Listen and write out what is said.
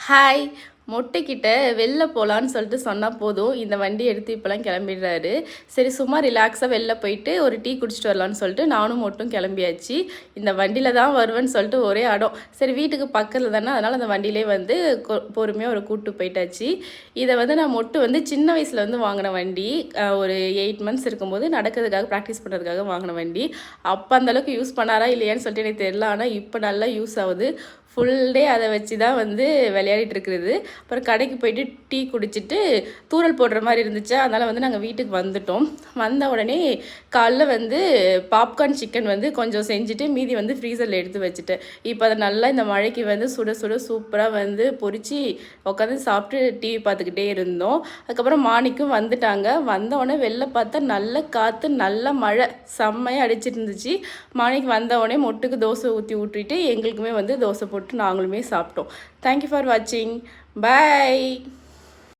Hi. மொட்டைக்கிட்ட வெளில போகலான்னு சொல்லிட்டு சொன்னால் போதும், இந்த வண்டி எடுத்து இப்போலாம் கிளம்பிடுறாரு. சரி சும்மா ரிலாக்ஸாக வெளில போயிட்டு ஒரு டீ குடிச்சிட்டு வரலான்னு சொல்லிட்டு நானும் மொட்டும் கிளம்பியாச்சு. இந்த வண்டியில் தான் வருவேன்னு சொல்லிட்டு ஒரே அடம். சரி வீட்டுக்கு பக்கத்தில் தானே, அதனால் அந்த வண்டியிலே வந்து பொறுமையாக ஒரு கூட்டு போயிட்டாச்சு. இதை வந்து நான் மொட்டு வந்து சின்ன வயசில் வந்து வாங்கின வண்டி. ஒரு 8 மந்த்ஸ் இருக்கும்போது நடக்கிறதுக்காக ப்ராக்டிஸ் பண்ணுறதுக்காக வாங்கின வண்டி. அப்போ அந்தளவுக்கு யூஸ் பண்ணாரா இல்லையான்னு சொல்லிட்டு எனக்கு தெரியல. ஆனால் இப்போ நல்லா யூஸ் ஆகுது. ஃபுல் டே அதை வச்சு தான் வந்து விளையாடிட்டு இருக்கிறது. அப்புறம் கடைக்கு போயிட்டு டீ குடிச்சிட்டு தூரல் போடுற மாதிரி இருந்துச்சு. அதனால் வந்து நாங்கள் வீட்டுக்கு வந்துட்டோம். வந்த உடனே காலைல வந்து பாப்கார்ன் சிக்கன் வந்து கொஞ்சம் செஞ்சுட்டு மீதி வந்து ஃப்ரீசரில் எடுத்து வச்சுட்டேன். இப்போ அதை நல்லா இந்த மழைக்கு வந்து சுட சுட சூப்பராக வந்து பொரித்து உட்காந்து சாப்பிட்டு டிவி பார்த்துக்கிட்டே இருந்தோம். அதுக்கப்புறம் மார்னிங்கும் வந்துட்டாங்க. வந்தவுடனே வெளில பார்த்தா நல்ல காற்று நல்ல மழை செம்மையாக அடிச்சிட்டு இருந்துச்சு. மார்னிங் வந்தவுடனே மொட்டுக்கு தோசை ஊற்றி விட்டுட்டு எங்களுக்குமே வந்து தோசை போட்டு நாங்களுமே சாப்பிட்டோம். தேங்க்யூ ஃபார் வாட்சிங். Bye.